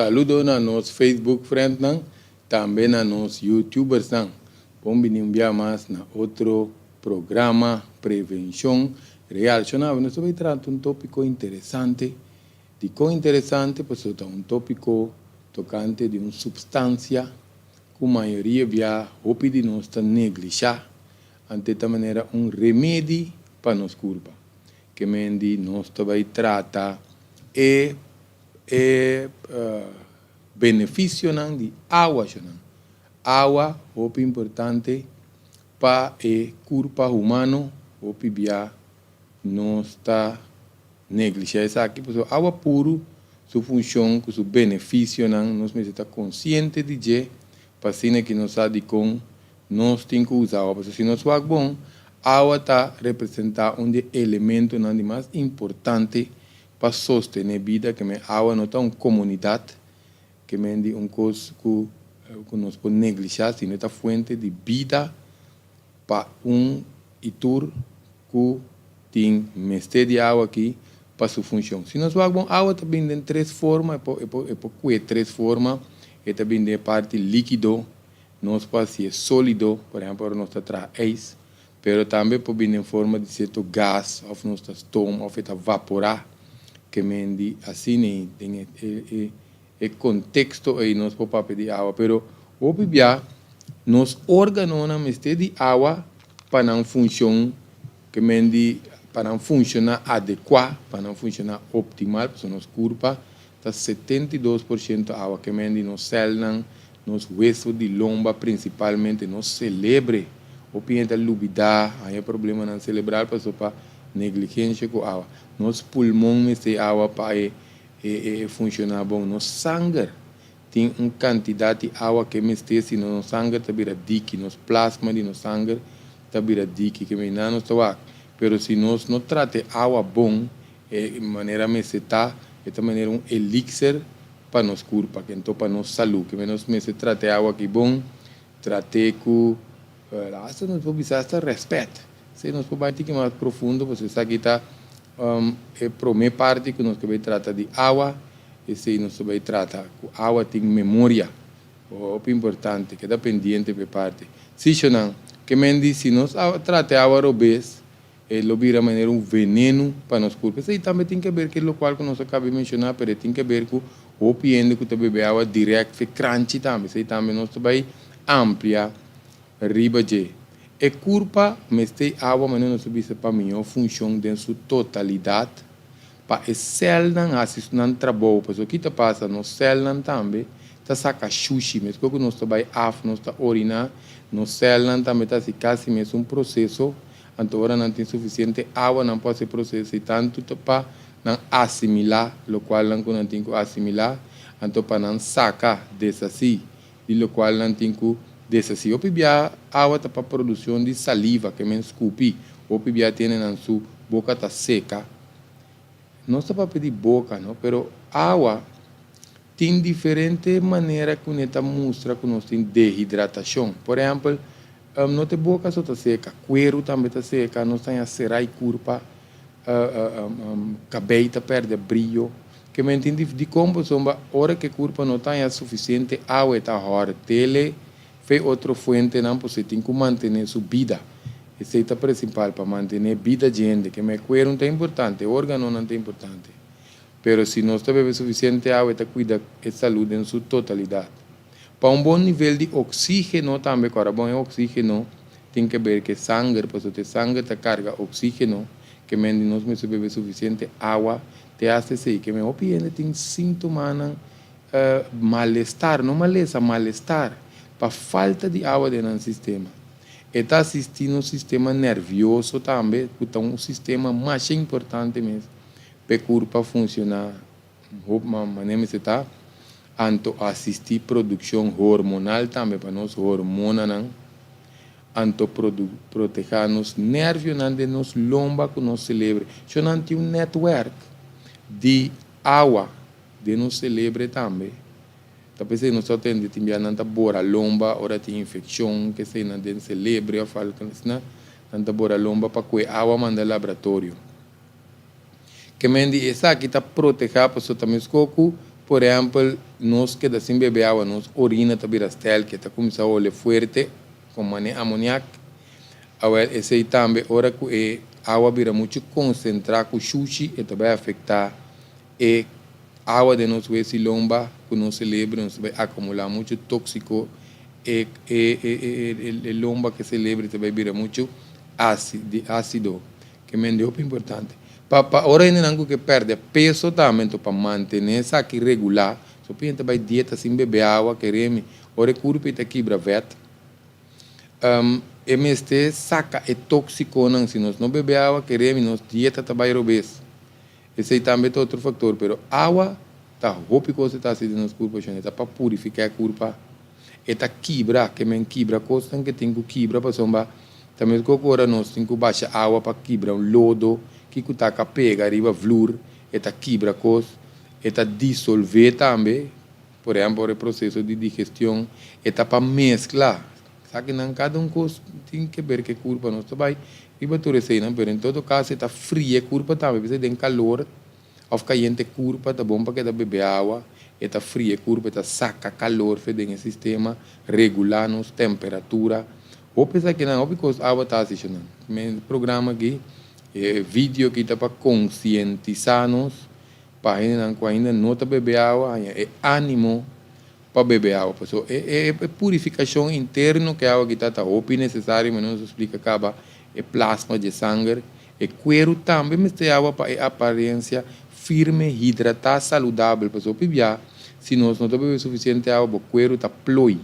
saludo na nos Facebook friend nan, também na nos YouTubers nan. Vamos enviar mais na outro programa prevenção relacionado. Nós vamos tratar um tópico interessante. De quão interessante, pois é um tópico tocante de uma substância que a maioria via hopi de nós está negligenciar, ante da maneira remédio para nos culpa, que mendi nós vai tratar benefício de água, água hopi importante para o corpo humano, hopi via nós está negligenciar isso aqui, porque água puro, sua função, seu benefício, nós precisamos estar conscientes de que, para que nós sabe com nós temos que usar água, porque se nós faz bom, a água está representando um elemento mais importante para sostener a vida, que a água não está uma comunidade, que é uma coisa que nós podemos negligenciar, se não é fonte de vida para itur que tem mestre de água aqui, para sua função. Se nós vamos a água também tem três formas, três formas, e também tem parte líquido, nós pode ser sólido, por exemplo, nós traz mas também pode vir em forma de certo gás, ou nós toma, ou evaporar, que mendi assim tem o contexto aí nós podemos pedir água, pero hoje já nos órgãos não mestre de água para não funcionar, que mendi para não funcionar adequado, para não funcionar optimal, porque nos corpo está 72% água, que mendi nos células, nos huesos de lomba, principalmente nos cérebro, o pienta lubidar, aí é problema não cerebral, para negligência com água. Nos pulmões tem água para funcionar bom, nos sangue tem uma quantidade de água que mestre se no sangue está vira dique, nos plasma de no sangue está vira dique, que não está. Pero se nós não tratamos água bom, de maneira meseta, de maneira elixir para nos corpo, que então para nossa saúde, que nós tratamos água que bom, tratamos com, nós podemos precisar respeito. Se nós podemos ir mais profundo, você sabe que está a primeira parte que nós vamos tratar de água, e se nós vamos tratar com água tem memória, o importante, que é dependente da parte. Se não, que mendi se nós tratamos água obesa, lo vira maneira veneno para nos corpos. Isso também tem que ver com o qual que nós acabamos de mencionar, mas tem que ver com o piende que bebe água direto, crunchy também. Isso também nós vai ampliar riba de. E corpo, mas tem água, mas nós subimos para mim, a função de sua totalidade, para a célula assistir não trabalho, porque o que passa nas células também, está saca xuxi, mas quando nós vai nós está orinar, nas células também está se quase mesmo processo. Então, agora não tem suficiente água, não pode ser processar tanto para não assimilar, o qual não tem que assimilar, então para não sacar dessa assim, e o qual não tem que dessa assim. O pibia água está para produção de saliva, que me escupi, o pibia tem na sua boca está seca. Não está para pedir boca, não, pero água tem diferente maneira que nós mostra que nós tem desidratação. Por exemplo, não tem boca só está seca, cuero também está seca, não tem a serai curpa, cabelo perde brilho, que me entende de como samba hora que curpa não tem a suficiente água está hora, tele fez outra fonte não você tem que manter sua vida, esse é o principal para manter vida gente, que me cuero não é importante, órgão não é importante, pero se nós bebemos suficiente água está cuida da saúde em sua totalidade. Para um bom nível de oxígeno também, para bom oxígeno, tem que ver que sangue, porque o sangue está carga oxígeno, que nós não bebemos suficiente água, te hace assim, que meu paciente tem sintomas malestar, não malestar, para falta de água dentro do sistema. Está assistindo o sistema nervioso também, que é um sistema mais importante mesmo, para o corpo funcionar, de maneira que está. Anto assistir produção hormonal também para nós hormona não, anto proteger nos nervos não de nos lomba que nos cérebro, já não tem network de água de nos cérebro também. Talvez nós só tem de timbia não tá bora lomba, ora tem infecção que se não de cérebro, a fala que não tá bora lomba para que água manda laboratório. Que mendi essa aqui está proteger para só também escoco por exemplo, nós que assim beber água, nós orina também rastel, que está começando a olhar forte, com amoníaco. Agora, esse aí também, hora que a água vira muito concentrada com sushi, e também afetar a água de nosso lomba, que não se lembra, nós vai acumular muito tóxico, e lomba que se lembra também vira muito ácido, que é muito importante. Para hora ainda não que perde peso também para manter essa aqui regular, só pinta vai dieta sem beber água, queremos, hora corpo está quebra vet. MST saca é tóxico não, se nós não beber água, queremos, nossa dieta também obesa. Esse aí também é outro fator, mas água tá roupa coisa está assim nos corpos, está para purificar a corpo, está quebra, que men quebra coisa que tem que quebra para sombar. Também que agora nós temos que baixar água para quebrar um lodo, que está a pega arriba flor, está quebra coisa, está dissolver também, por exemplo, o processo de digestão, está para mesclar. Sabe que cada coisa tem que ver que corpo nós vai e vai tudo isso, mas em todo caso está fria corpo também, você tem calor, ao ficar quente corpo, está bom para que beber água, está fria corpo, está saca calor, faz o sistema regular nos temperatura. Ou pensar que não, porque a água está assistindo. O programa aqui, vídeo que está para conscientizar-nos, para ainda não está beber água, é ânimo para beber água. É purificação interna que a água que está roupa necessária, mas não se explica acaba, é plasma de sangue, é cuero também, mas tem água para aparência firme, hidratada, saudável. Se nós não bebemos suficiente água, o cuero está ploi.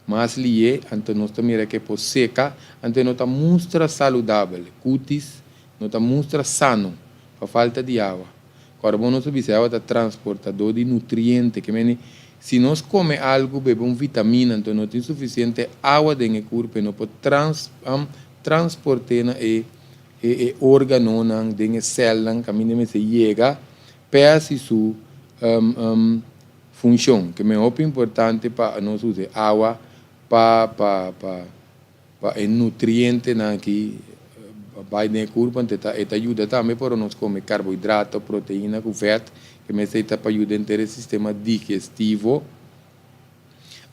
Mas lié, então nós também que é seca, então nós mostra saudável, cutis, nós mostra sano, por falta de água. Agora, nós sabemos a água é transportador de nutrientes, que menos se nós comemos algo, bebemos vitamina, então não tem suficiente água dentro do corpo, não pode transportar e órgão dentro da célula, que se chega, perde sua função, que é muito importante para nós usar água para nutriente que vai na corpo, então ajuda também para nós comer carboidrato, proteína, com fat, que me aceita para ajudar no sistema digestivo.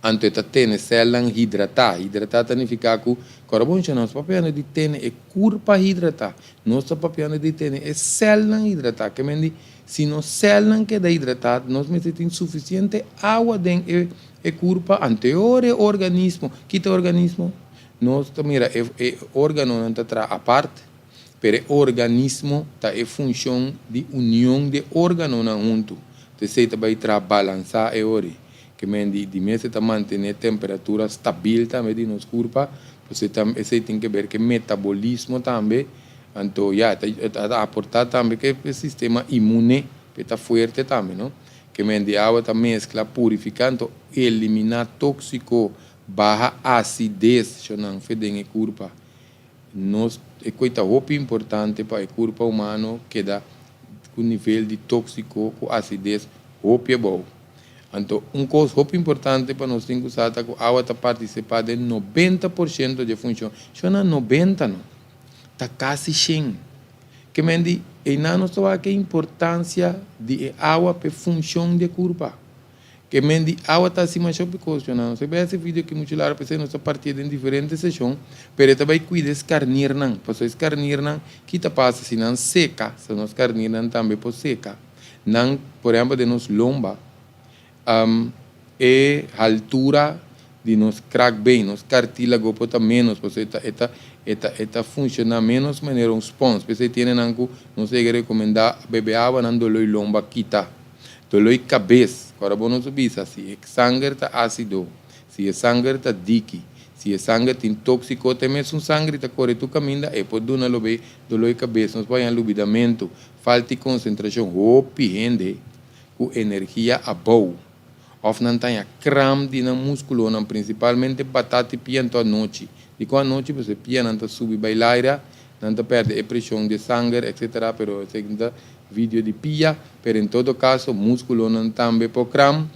Então, tem célula hidratada. Hidratada significa que carbono nós papel de ter é corpo hidratada. Nosso papel de ter é célula hidratada. Que me se nós célula que é hidratada, nós necessitamos suficiente água dentro do corpo anterior ao organismo. Que é o organismo? Nós mira é órgão não está à parte, mas o organismo está em função de união de órgãos junto. Então, você vai balançar a hora. Que de mês está manter a temperatura estável também de nosso corpo. Você tem que ver que o metabolismo também, então, está aportar também que o sistema imune está forte também, não? Que a água está mescla, purificando, eliminar tóxico, barra acidez, que não fedem o corpo. É coisa muito importante para o corpo humano que dá o nível de tóxico com acidez muito bom. Então, coisa muito importante para nós temos que usar que a água está participando de 90% de função. Isso não é 90%, não. Está quase 100%. Que me diz, e não só a importância de água para a função do corpo. Que me diz, a água está acima de coisa. Você vê esse vídeo que muito claro, porque nós partimos em diferentes sessões, mas também cuida de carnir, não. Porque esse carnir, não, que está passando se não seca, se nós carnir, não também por seca. Não, por exemplo, de nos lomba, e a altura de nos crack bem, nos cartílago pode menos, porque está funciona menos maneira um spons, porque tem nanco, não sei recomendar beber água não dolor lomba quita, dolor cabeça, agora bom não subir se é sangue está ácido, se é sangue está dique, se é sangue tem tóxico, tem mesmo sangue está corre tu caminha, e pode dar dolor cabeça, nos vai lubidamento, falta de concentração, roupa rende, com energia a boa. Of não tem a cram de na músculo, não, principalmente batata e pianto à noite. E com a noite você piano não sube bailar, não perde a pressão de sangue, etc. Pero segundo vídeo de pia, pero em todo caso músculo não também por cram,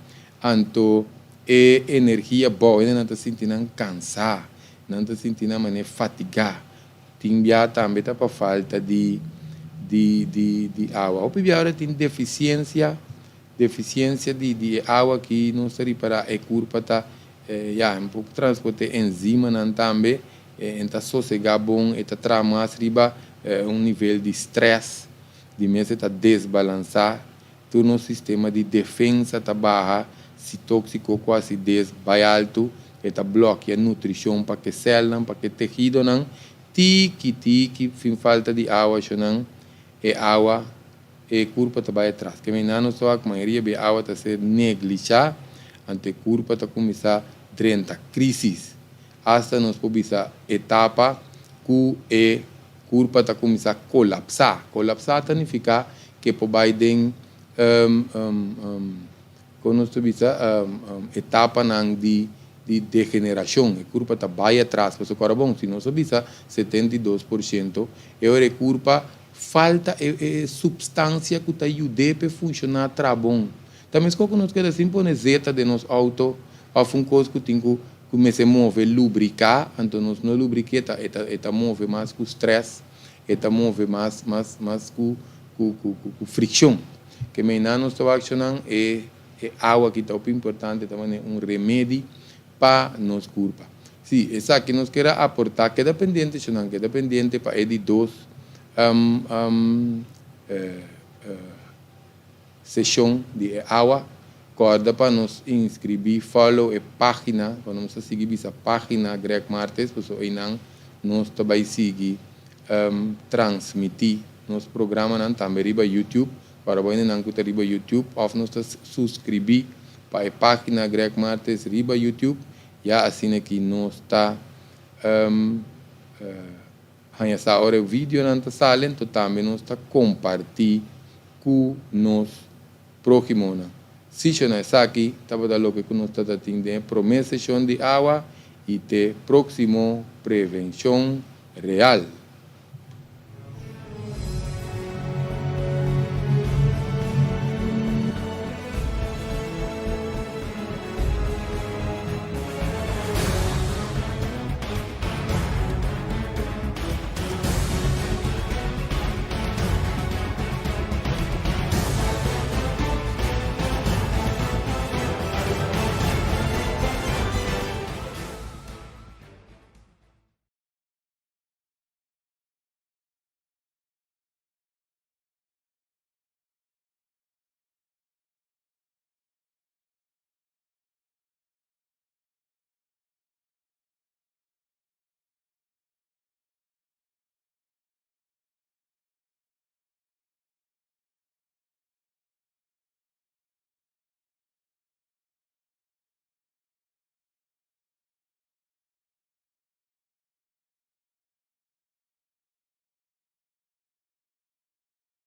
anto é energia boa, não está sentindo cansado, não está sentindo maneira fatigar. Timbia também está para falta de água. O pior tem deficiência deficiência de água que não se para é culpa tá um pouco transporte enzima não também então sossegar bom eta tramas riba nível de estresse de mês está desbalançar todo o sistema de defesa tá barra se tóxico com acidez vai alto eta bloqueia a nutrição para que célula para que tecido não tique fim falta de água não é água e culpa tá vai atrás que menano só a maioria de água tá ser negligida ante culpa tá começar a crise hasta nos pobisa etapa que culpa tá começar a colapsar significa que por Biden quando etapa nang de degeneração a culpa tá vai atrás mas agora bom se nós subisa 72% é culpa falta substância que tá ajuda para funcionar bom também se nós queremos simples zeta de nos auto a um coisa que tem que começar a mover lubricar então nós não lubricar eta move mais com estresse eta move mais com fricção que meio nós estamos acionando é água que está muito importante também é remédio para nos culpa sim essa que nós queremos aportar que é dependente para de dois sessão de água corda para nos inscrever, follow a página, quando nós seguimos a página Greg Martes, aí nós também seguir transmitir nosso programa também riba YouTube, para você não que riba YouTube, ou nós subscrever para a página Greg Martes riba YouTube, e assim aqui nós está essa hora o vídeo não está saindo, então também nós está compartilhando com nós próximo. Se não é aqui, estava dando que nós está tendo promessa de água e de próximo prevenção real.